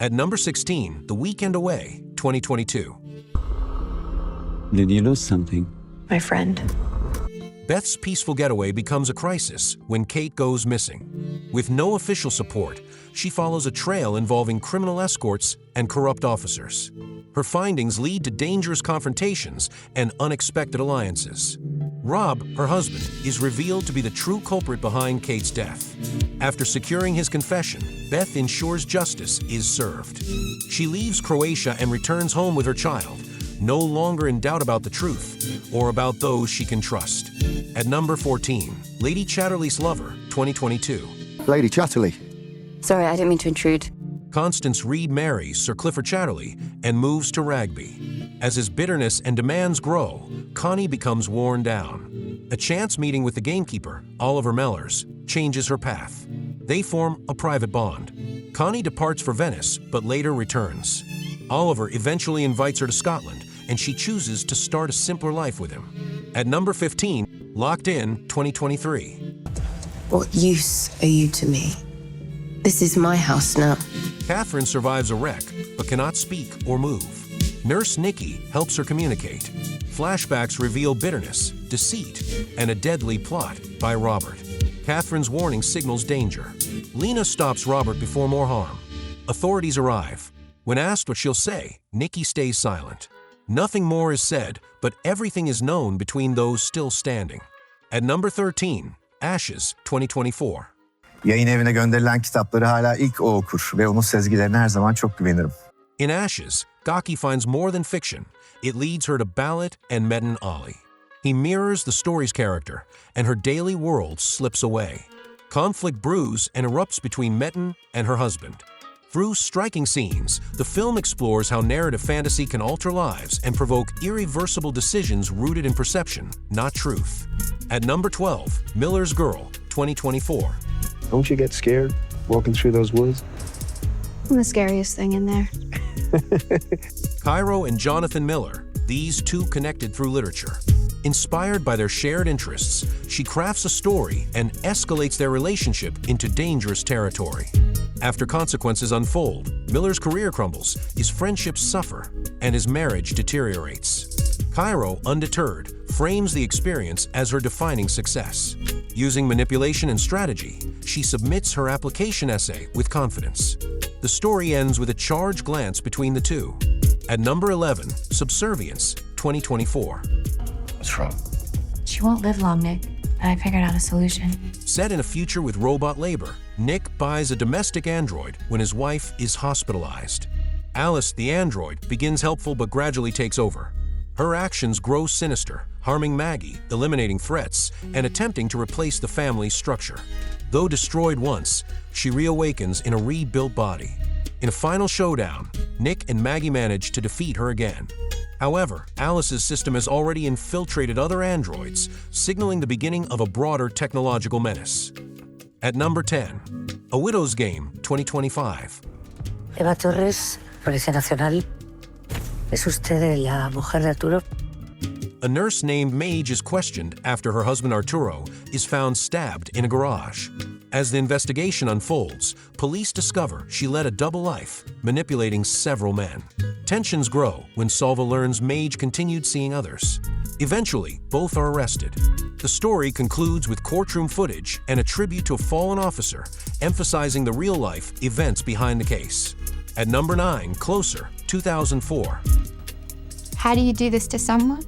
At number 16, The Weekend Away, 2022. Did you lose something? My friend. Beth's peaceful getaway becomes a crisis when Kate goes missing. With no official support, she follows a trail involving criminal escorts and corrupt officers. Her findings lead to dangerous confrontations and unexpected alliances. Rob, her husband, is revealed to be the true culprit behind Kate's death. After securing his confession, Beth ensures justice is served. She leaves Croatia and returns home with her child, no longer in doubt about the truth or about those she can trust. At number 14, Lady Chatterley's Lover, 2022. Lady Chatterley. Sorry, I didn't mean to intrude. Constance Reed marries Sir Clifford Chatterley and moves to Rugby. As his bitterness and demands grow, Connie becomes worn down. A chance meeting with the gamekeeper, Oliver Mellors, changes her path. They form a private bond. Connie departs for Venice, but later returns. Oliver eventually invites her to Scotland, and she chooses to start a simpler life with him. At number 15, Locked In, 2023. What use are you to me? This is my house now. Catherine survives a wreck, but cannot speak or move. Nurse Nikki helps her communicate. Flashbacks reveal bitterness, deceit, and a deadly plot by Robert. Catherine's warning signals danger. Lena stops Robert before more harm. Authorities arrive. When asked what she'll say, Nikki stays silent. Nothing more is said, but everything is known between those still standing. At number 13, Ashes, 2024. Yayın evine gönderilen kitapları hala ilk o okur ve onun sezgilerine her zaman çok güvenirim. In Ashes, Gaki finds more than fiction. It leads her to Ballot and Metin Ali. He mirrors the story's character, and her daily world slips away. Conflict brews and erupts between Metin and her husband. Through striking scenes, the film explores how narrative fantasy can alter lives and provoke irreversible decisions rooted in perception, not truth. At number 12, Miller's Girl, 2024. Don't you get scared walking through those woods? I'm the scariest thing in there. Cairo and Jonathan Miller, these two connected through literature. Inspired by their shared interests, she crafts a story and escalates their relationship into dangerous territory. After consequences unfold, Miller's career crumbles, his friendships suffer, and his marriage deteriorates. Cairo, undeterred, frames the experience as her defining success. Using manipulation and strategy, she submits her application essay with confidence. The story ends with a charged glance between the two. At number 11, Subservience, 2024. What's wrong? She won't live long, Nick, but I figured out a solution. Set in a future with robot labor, Nick buys a domestic android when his wife is hospitalized. Alice, the android, begins helpful but gradually takes over. Her actions grow sinister, harming Maggie, eliminating threats, and attempting to replace the family's structure. Though destroyed once, she reawakens in a rebuilt body. In a final showdown, Nick and Maggie manage to defeat her again. However, Alice's system has already infiltrated other androids, signaling the beginning of a broader technological menace. At number 10, A Widow's Game, 2025. Eva Torres, Policía Nacional. ¿Es usted la mujer de Arturo? A nurse named Mage is questioned after her husband Arturo is found stabbed in a garage. As the investigation unfolds, police discover she led a double life, manipulating several men. Tensions grow when Salva learns Mage continued seeing others. Eventually, both are arrested. The story concludes with courtroom footage and a tribute to a fallen officer, emphasizing the real-life events behind the case. At number 9, Closer, 2004. How do you do this to someone?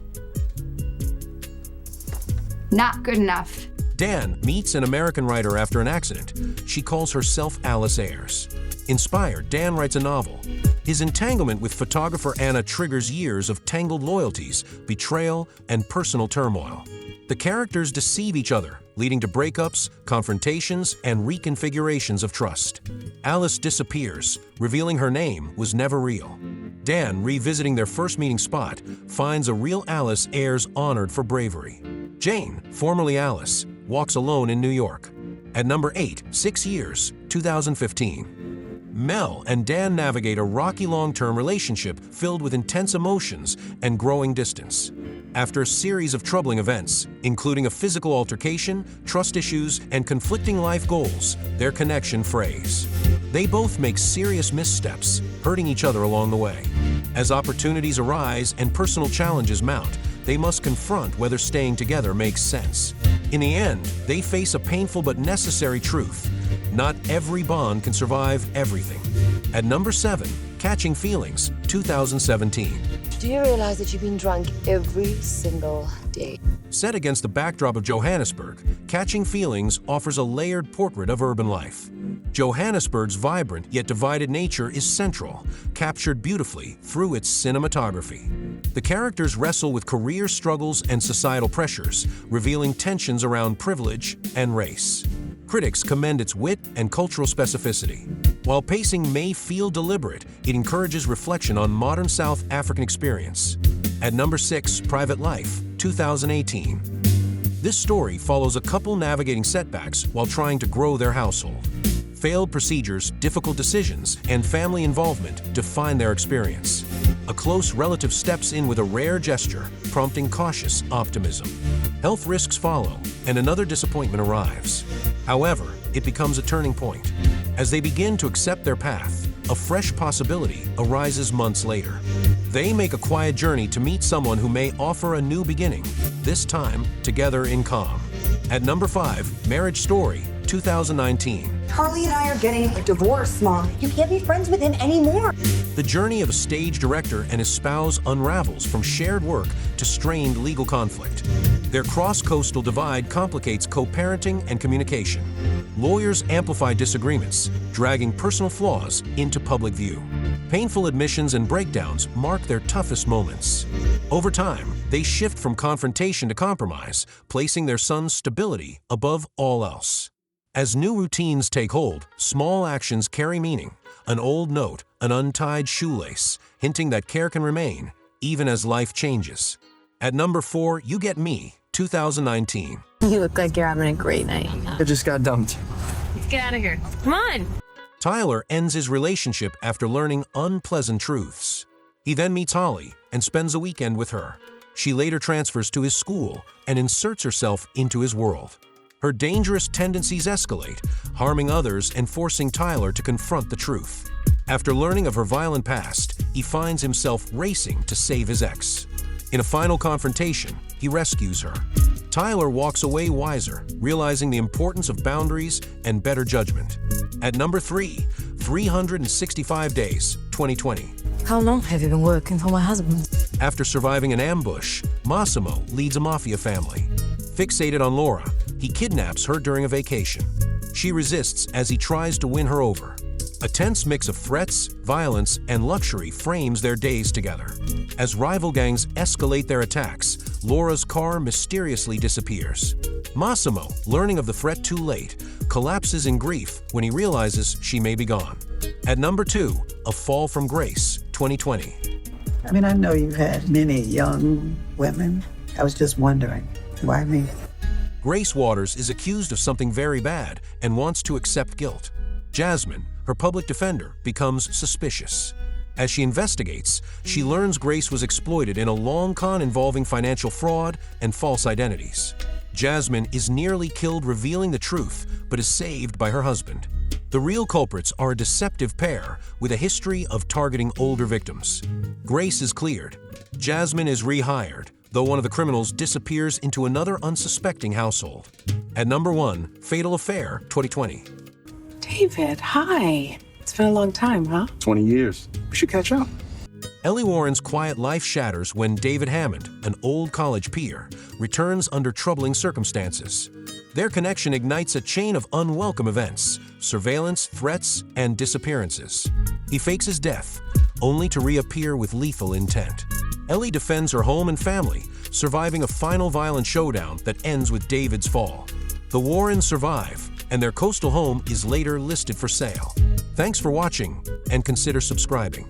Not good enough. Dan meets an American writer after an accident. She calls herself Alice Ayres. Inspired, Dan writes a novel. His entanglement with photographer Anna triggers years of tangled loyalties, betrayal, and personal turmoil. The characters deceive each other, leading to breakups, confrontations, and reconfigurations of trust. Alice disappears, revealing her name was never real. Dan, revisiting their first meeting spot, finds a real Alice Ayres honored for bravery. Jane, formerly Alice, walks alone in New York. At number 8, 6 Years, 2015. Mel and Dan navigate a rocky long-term relationship filled with intense emotions and growing distance. After a series of troubling events, including a physical altercation, trust issues, and conflicting life goals, their connection frays. They both make serious missteps, hurting each other along the way. As opportunities arise and personal challenges mount, they must confront whether staying together makes sense. In the end, they face a painful but necessary truth. Not every bond can survive everything. At number 7, Catching Feelings, 2017. Do you realize that you've been drunk every single day? Set against the backdrop of Johannesburg, Catching Feelings offers a layered portrait of urban life. Johannesburg's vibrant yet divided nature is central, captured beautifully through its cinematography. The characters wrestle with career struggles and societal pressures, revealing tensions around privilege and race. Critics commend its wit and cultural specificity. While pacing may feel deliberate, it encourages reflection on modern South African experience. At number 6, Private Life, 2018. This story follows a couple navigating setbacks while trying to grow their household. Failed procedures, difficult decisions, and family involvement define their experience. A close relative steps in with a rare gesture, prompting cautious optimism. Health risks follow, and another disappointment arrives. However, it becomes a turning point. As they begin to accept their path, a fresh possibility arises months later. They make a quiet journey to meet someone who may offer a new beginning, this time together in calm. At number 5, Marriage Story, 2019. Harley and I are getting a divorce, Mom. You can't be friends with him anymore. The journey of a stage director and his spouse unravels from shared work to strained legal conflict. Their cross-coastal divide complicates co-parenting and communication. Lawyers amplify disagreements, dragging personal flaws into public view. Painful admissions and breakdowns mark their toughest moments. Over time, they shift from confrontation to compromise, placing their son's stability above all else. As new routines take hold, small actions carry meaning. An old note, an untied shoelace, hinting that care can remain, even as life changes. At number 4, You Get Me, 2019. You look like you're having a great night. I just got dumped. Let's get out of here. Come on. Tyler ends his relationship after learning unpleasant truths. He then meets Holly and spends a weekend with her. She later transfers to his school and inserts herself into his world. Her dangerous tendencies escalate, harming others and forcing Tyler to confront the truth. After learning of her violent past, he finds himself racing to save his ex. In a final confrontation, he rescues her. Tyler walks away wiser, realizing the importance of boundaries and better judgment. At number 3, 365 Days, 2020. How long have you been working for my husband? After surviving an ambush, Massimo leads a mafia family. Fixated on Laura, he kidnaps her during a vacation. She resists as he tries to win her over. A tense mix of threats, violence, and luxury frames their days together. As rival gangs escalate their attacks, Laura's car mysteriously disappears. Massimo, learning of the threat too late, collapses in grief when he realizes she may be gone. At number 2, A Fall from Grace, 2020. I mean, I know you've had many young women. I was just wondering, why me? Grace Waters is accused of something very bad and wants to accept guilt. Jasmine, her public defender, becomes suspicious. As she investigates, she learns Grace was exploited in a long con involving financial fraud and false identities. Jasmine is nearly killed revealing the truth, but is saved by her husband. The real culprits are a deceptive pair with a history of targeting older victims. Grace is cleared. Jasmine is rehired, though one of the criminals disappears into another unsuspecting household. At number 1, Fatal Affair, 2020. David, hi. It's been a long time, huh? 20 years. We should catch up. Ellie Warren's quiet life shatters when David Hammond, an old college peer, returns under troubling circumstances. Their connection ignites a chain of unwelcome events, surveillance, threats, and disappearances. He fakes his death, only to reappear with lethal intent. Ellie defends her home and family, surviving a final violent showdown that ends with David's fall. The Warrens survive, and their coastal home is later listed for sale. Thanks for watching, and consider subscribing.